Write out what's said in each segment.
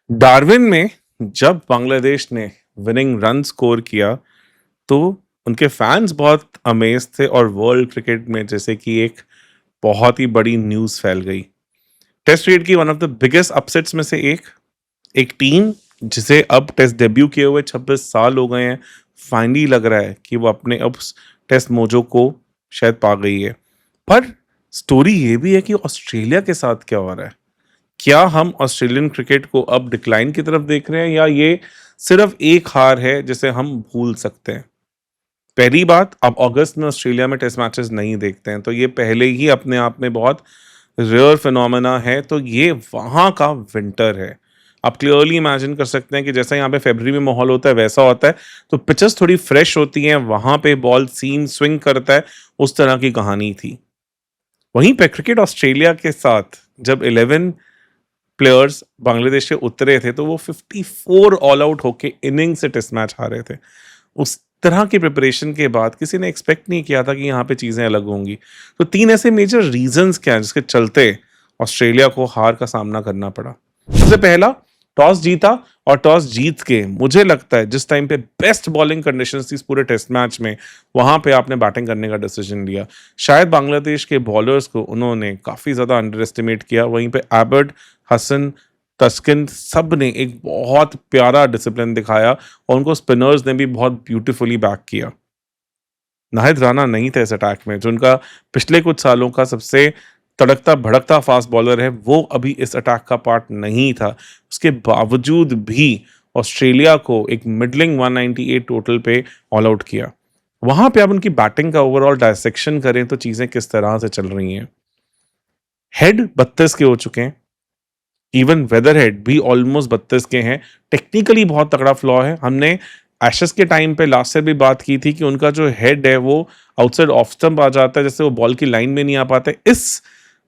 Darwin में जब बांग्लादेश ने विनिंग रन स्कोर किया तो उनके फैंस बहुत अमेज थे और वर्ल्ड क्रिकेट में जैसे कि एक बहुत ही बड़ी न्यूज़ फैल गई। टेस्ट क्रिकेट की one of the biggest upsets में से एक टीम जिसे अब टेस्ट डेब्यू किए हुए 26 साल हो गए हैं, फाइनली लग रहा है कि वो अपने अब टेस्ट मोजो को शायद पा गई है। पर स्टोरी ये भी है कि ऑस्ट्रेलिया के साथ क्या हो रहा है। क्या हम ऑस्ट्रेलियन क्रिकेट को अब डिक्लाइन की तरफ देख रहे हैं या ये सिर्फ एक हार है जिसे हम भूल सकते हैं? पहली बात, अब अगस्त में ऑस्ट्रेलिया में टेस्ट मैचेस नहीं देखते हैं, तो ये पहले ही अपने आप में बहुत रेयर फिनोमेना है। तो ये वहाँ का विंटर है। आप क्लियरली इमेजिन कर सकते हैं कि जैसा यहाँ पे फरवरी में माहौल होता है वैसा होता है। तो पिचेस थोड़ी फ्रेश होती हैं, वहाँ पे बॉल सीम स्विंग करता है, उस तरह की कहानी थी। वहीं पे क्रिकेट ऑस्ट्रेलिया के साथ जब 11 प्लेयर्स बांग्लादेश से उतरे थे तो वो 54 ऑल आउट होके इनिंग से टेस्ट मैच हारे थे। उस तरह की प्रिपरेशन के बाद किसी ने एक्सपेक्ट नहीं किया था कि यहाँ पे चीज़ें अलग होंगी। तो 3 ऐसे मेजर रीजंस क्या हैं जिसके चलते ऑस्ट्रेलिया को हार का सामना करना पड़ा। सबसे पहला, टॉस जीता और टॉस जीत के मुझे लगता है जिस टाइम पे बेस्ट बॉलिंग कंडीशंस थी इस पूरे टेस्ट मैच में, वहां पे आपने बैटिंग करने का डिसीजन लिया। शायद बांग्लादेश के बॉलर्स को उन्होंने काफ़ी ज़्यादा अंडर एस्टिमेट किया। वहीं पे एबर्ट, हसन, तस्किन सब ने एक बहुत प्यारा डिसिप्लिन दिखाया और उनको स्पिनर्स ने भी बहुत ब्यूटीफुली बैक किया। नाहिद राणा नहीं थे इस अटैक में, जो उनका पिछले कुछ सालों का सबसे तड़कता भड़कता फास्ट बॉलर है, वो अभी इस अटैक का पार्ट नहीं था। उसके बावजूद भी ऑस्ट्रेलिया को एक मिडलिंग 198 टोटल पे ऑल आउट किया। वहां पे अब उनकी बैटिंग का ओवरऑल डायसेक्शन करें तो चीजें किस तरह से चल रही हैं। हेड 32 के हो चुके हैं, इवन वेदर हेड भी ऑलमोस्ट 32 के हैं। टेक्निकली बहुत तगड़ा फ्लॉ है। हमने एशेस के टाइम पे लास्ट से भी बात की थी कि उनका जो हेड है वो आउटसाइड ऑफ स्टंप आ जाता है, जैसे वो बॉल की लाइन में नहीं आ पाते। इस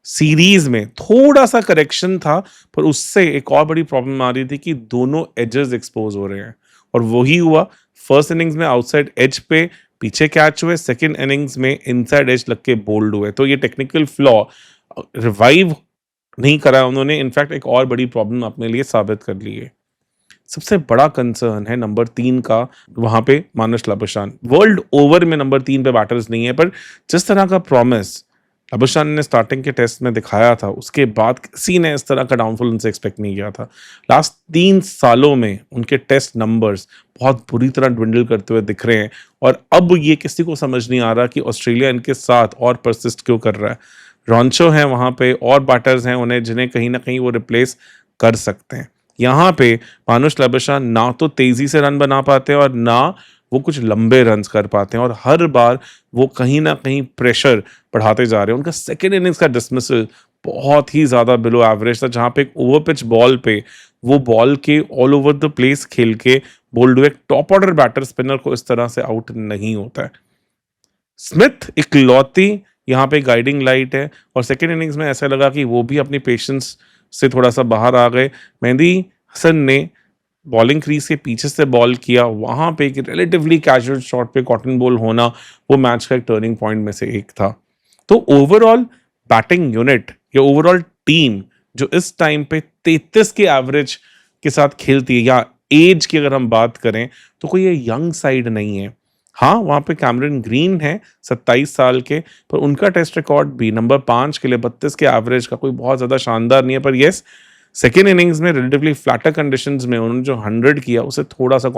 सीरीज में थोड़ा सा करेक्शन था, पर उससे एक और बड़ी प्रॉब्लम आ रही थी कि दोनों एजेस एक्सपोज हो रहे हैं और वही हुआ। फर्स्ट इनिंग्स में आउटसाइड एज पे पीछे कैच हुए, सेकेंड इनिंग्स में इनसाइड एज लग के बोल्ड हुए। तो ये टेक्निकल फ्लॉ रिवाइव नहीं करा उन्होंने, इनफैक्ट एक और बड़ी प्रॉब्लम अपने लिए साबित कर ली है। सबसे बड़ा कंसर्न है नंबर 3 का, वहां पे मानुष लाबुशान। वर्ल्ड ओवर में नंबर 3 पे बैटर्स नहीं है, पर जिस तरह का प्रॉमिस लाबुशान ने स्टार्टिंग के टेस्ट में दिखाया था, उसके बाद किसी ने इस तरह का डाउनफॉल उनसे एक्सपेक्ट नहीं किया था। लास्ट 3 सालों में उनके टेस्ट नंबर्स बहुत बुरी तरह ड्विंडल करते हुए दिख रहे हैं और अब ये किसी को समझ नहीं आ रहा कि ऑस्ट्रेलिया इनके साथ और परसिस्ट क्यों कर रहा है। रॉन्चो हैं वहां पे और बैटर्स हैं उन्हें जिन्हें कहीं ना कहीं वो रिप्लेस कर सकते हैं। यहाँ पे मानुष लाबुशान ना तो तेजी से रन बना पाते हैं और ना वो कुछ लंबे रन्स कर पाते हैं और हर बार वो कहीं ना कहीं प्रेशर बढ़ाते जा रहे हैं। उनका सेकेंड इनिंग्स का डिसमिसल बहुत ही ज्यादा बिलो एवरेज था, जहां पे एक ओवर पिच बॉल पे वो बॉल के ऑल ओवर द प्लेस खेल के बोल्ड हुए। एक टॉप ऑर्डर बैटर स्पिनर को इस तरह से आउट नहीं होता है। स्मिथ इकलौती यहाँ पे गाइडिंग लाइट है और सेकेंड इनिंग्स में ऐसा लगा कि वो भी अपनी पेशेंस से थोड़ा सा बाहर आ गए। मेहंदी हसन ने बॉलिंग क्रीज के पीछे से बॉल किया, वहां पे एक रिलेटिवली कैजुअल शॉट पे कॉटन बॉल होना वो मैच का एक टर्निंग पॉइंट में से एक था। तो ओवरऑल बैटिंग यूनिट या ओवरऑल टीम जो इस टाइम पे 33 के एवरेज के साथ खेलती है, या एज की अगर हम बात करें तो कोई ये यंग साइड नहीं है। हाँ, वहां पे कैमरन ग्रीन है 27 साल के, पर उनका टेस्ट रिकॉर्ड भी नंबर 5 के लिए 32 के एवरेज का कोई बहुत ज्यादा शानदार नहीं है। पर यस, सेकेंड इनिंग्स में रिलेटिवली फ्लैटर कंडीशंस में उन्होंने जो 100 किया उससे थोड़ा सा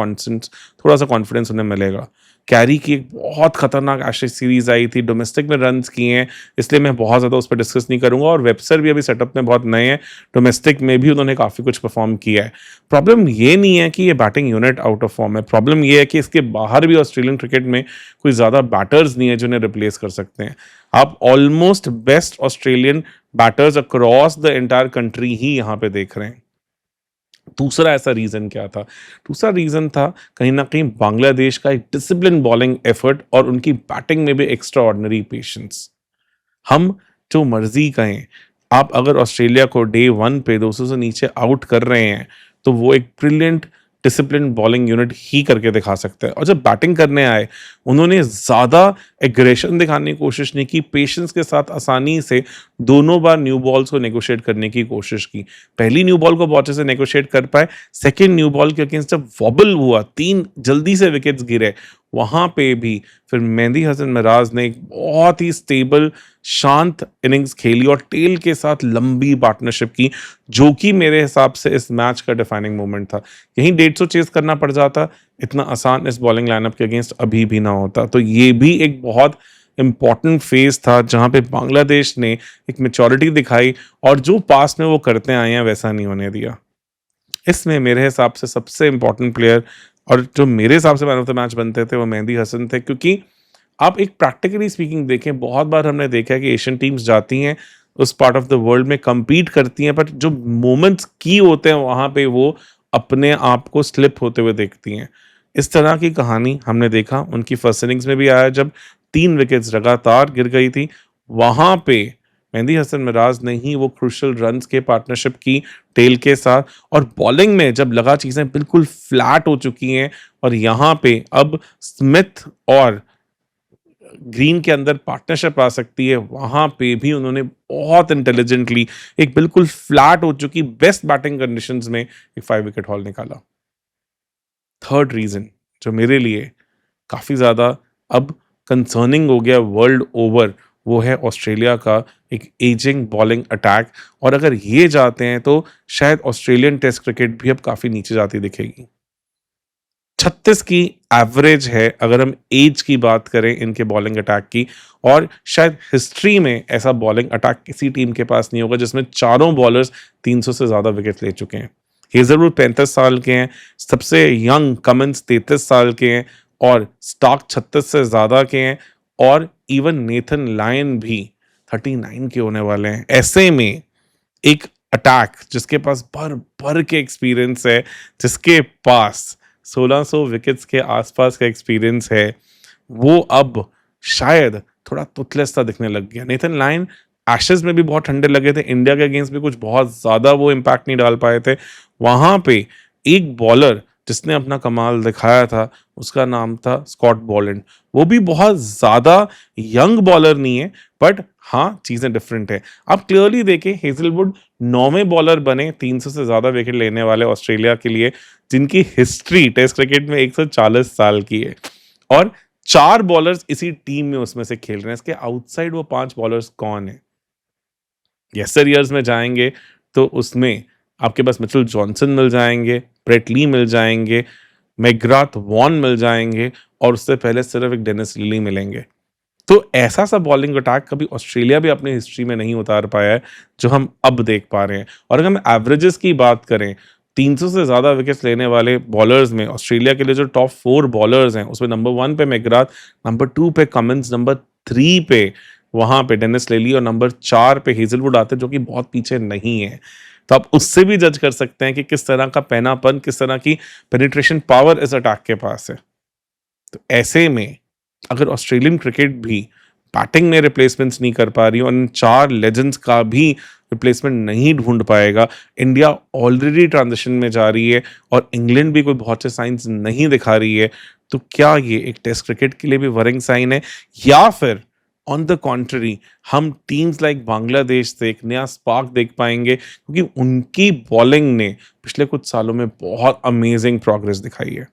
कॉन्फिडेंस उन्हें मिलेगा। कैरी की एक बहुत खतरनाक एशेज सीरीज आई थी, डोमेस्टिक में रन्स किए हैं, इसलिए मैं बहुत ज़्यादा उस पर डिस्कस नहीं करूंगा। और वेबसर भी अभी सेटअप में बहुत नए हैं, डोमेस्टिक में भी उन्होंने काफ़ी कुछ परफॉर्म किया है। प्रॉब्लम ये नहीं है कि ये batting unit out of form है, प्रॉब्लम ये है कि इसके बाहर भी ऑस्ट्रेलियन क्रिकेट में कोई ज़्यादा बैटर्स नहीं है जो उन्हें रिप्लेस कर सकते हैं। आप almost best Australian batters across the entire country ही यहाँ पे देख रहे हैं। दूसरा ऐसा रीजन क्या था? दूसरा रीजन था कहीं ना कहीं बांग्लादेश का एक डिसिप्लिन बॉलिंग एफर्ट और उनकी बैटिंग में भी एक्स्ट्रा ऑर्डिनरी पेशेंस। हम जो मर्जी कहें, आप अगर ऑस्ट्रेलिया को डे 1 पे 200 से नीचे आउट कर रहे हैं तो वो एक ब्रिलियंट डिसिप्लिन बॉलिंग यूनिट ही करके दिखा सकता है। और जब बैटिंग करने आए, उन्होंने ज़्यादा एग्रेशन दिखाने की कोशिश नहीं की, पेशेंस के साथ आसानी से दोनों बार न्यू बॉल्स को नेगोशिएट करने की कोशिश की। पहली न्यू बॉल को बहुत अच्छे से नेगोशिएट कर पाए, सेकंड न्यू बॉल के अगेंस्ट जब वॉबल हुआ, 3 जल्दी से विकेट्स गिरे, वहाँ पे भी फिर मेहदी हसन मिराज ने एक बहुत ही स्टेबल, शांत इनिंग्स खेली और टेल के साथ लंबी पार्टनरशिप की, जो कि मेरे हिसाब से इस मैच का डिफाइनिंग मोमेंट था। यहीं 150 चेज़ करना पड़ जाता, इतना आसान इस बॉलिंग लाइनअप के अगेंस्ट अभी भी ना होता। तो ये भी एक बहुत इम्पॉर्टेंट फेज़ था, जहाँ पे बांग्लादेश ने एक मैच्योरिटी दिखाई और जो पास्ट में वो करते आए हैं, वैसा नहीं होने दिया। इसमें मेरे हिसाब से सबसे इम्पोर्टेंट प्लेयर और जो मेरे हिसाब से मैन ऑफ द मैच बनते थे, वो मेहदी हसन थे, क्योंकि आप एक प्रैक्टिकली स्पीकिंग देखें, बहुत बार हमने देखा है कि एशियन टीम्स जाती हैं, उस पार्ट ऑफ द वर्ल्ड में compete करती हैं, बट जो मोमेंट्स की होते हैं, वहाँ पे वो अपने आप को स्लिप होते हुए देखती हैं। इस तरह की कहानी हमने देखा, उनकी फर्स्ट इनिंग्स में भी आया, जब 3 विकेट्स लगातार गिर गई थी, वहाँ पे मेहदी हसन मिराज ने ही वो क्रूशियल रन्स के पार्टनरशिप की टेल के साथ। और बॉलिंग में जब लगा चीज़ें बिल्कुल फ्लैट हो चुकी हैं और यहाँ पे अब स्मिथ और ग्रीन के अंदर पार्टनरशिप आ सकती है, वहाँ पे भी उन्होंने बहुत इंटेलिजेंटली एक बिल्कुल फ्लैट हो चुकी बेस्ट बैटिंग कंडीशंस में एक 5 विकेट हॉल निकाला। थर्ड रीज़न जो मेरे लिए काफ़ी ज़्यादा अब कंसर्निंग हो गया वर्ल्ड ओवर, वो है ऑस्ट्रेलिया का एक एजिंग बॉलिंग अटैक। और अगर ये जाते हैं तो शायद ऑस्ट्रेलियन टेस्ट क्रिकेट भी अब काफ़ी नीचे जाती दिखेगी। 36 की एवरेज है अगर हम एज की बात करें इनके बॉलिंग अटैक की, और शायद हिस्ट्री में ऐसा बॉलिंग अटैक किसी टीम के पास नहीं होगा जिसमें चारों बॉलर्स 300 से ज़्यादा विकेट ले चुके हैं। हेजलवुड 35 साल के हैं, सबसे यंग कमिंस 33 साल के हैं और स्टार्क 36 से ज़्यादा के हैं, और इवन नेथन लायन भी 39 के होने वाले हैं। ऐसे में एक अटैक जिसके पास भर भर के एक्सपीरियंस है, जिसके पास 1600 विकेट्स के आसपास का एक्सपीरियंस है, वो अब शायद थोड़ा टूथलेस सा दिखने लग गया। नेथन लायन एशेज में भी बहुत ठंडे लगे थे, इंडिया के अगेंस्ट भी कुछ बहुत ज़्यादा वो इम्पैक्ट नहीं डाल पाए थे। वहाँ पे एक बॉलर जिसने अपना कमाल दिखाया था, उसका नाम था स्कॉट बॉलैंड। वो भी बहुत ज़्यादा यंग बॉलर नहीं है, बट हाँ, चीज़ें डिफरेंट है। आप क्लियरली देखें, हेजलवुड 9वें बॉलर बने 300 से ज़्यादा विकेट लेने वाले ऑस्ट्रेलिया के लिए, जिनकी हिस्ट्री टेस्ट क्रिकेट में 140 साल की है, और 4 बॉलर्स इसी टीम में उसमें से खेल रहे हैं। इसके आउटसाइड वो 5 बॉलर्स कौन है? यस्टर ईयर्स में जाएंगे तो उसमें आपके पास मिचेल जॉनसन मिल जाएंगे, ब्रेट ली मिल जाएंगे, मैकग्राथ वॉन मिल जाएंगे, और उससे पहले सिर्फ एक डेनिस लिली मिलेंगे। तो ऐसा सा बॉलिंग अटैक कभी ऑस्ट्रेलिया भी अपनी हिस्ट्री में नहीं उतार पाया है, जो हम अब देख पा रहे हैं। और अगर हम एवरेजेस की बात करें, 300 से ज़्यादा विकेट्स लेने वाले बॉलर्स में ऑस्ट्रेलिया के लिए जो टॉप 4 बॉलर्स हैं, उसमें नंबर 1 पे मैकग्राथ, नंबर 2 पे कमिंस, नंबर 3 पे वहाँ पे डेनिस लिली, और नंबर 4 पे हेजलवुड आते हैं, जो कि बहुत पीछे नहीं है। तो आप उससे भी जज कर सकते हैं कि किस तरह का पैनापन, किस तरह की पेनिट्रेशन पावर इस अटैक के पास है। तो ऐसे में अगर ऑस्ट्रेलियन क्रिकेट भी बैटिंग में रिप्लेसमेंट्स नहीं कर पा रही और इन 4 लेजेंड्स का भी रिप्लेसमेंट नहीं ढूंढ पाएगा, इंडिया ऑलरेडी ट्रांजिशन में जा रही है और इंग्लैंड भी कोई बहुत से साइंस नहीं दिखा रही है, तो क्या ये एक टेस्ट क्रिकेट के लिए भी वरिंग साइन है, या फिर ऑन द कॉन्ट्ररी हम टीम्स लाइक बांग्लादेश से एक नया स्पार्क देख पाएंगे, क्योंकि उनकी बॉलिंग ने पिछले कुछ सालों में बहुत अमेजिंग प्रोग्रेस दिखाई है।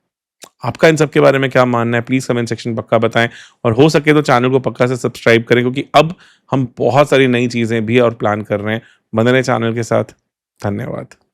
आपका इन सब के बारे में क्या मानना है, प्लीज़ कमेंट सेक्शन पक्का बताएं, और हो सके तो चैनल को पक्का से सब्सक्राइब करें, क्योंकि अब हम बहुत सारी नई चीज़ें भी और प्लान कर रहे हैं। बने रहें चैनल के साथ। धन्यवाद।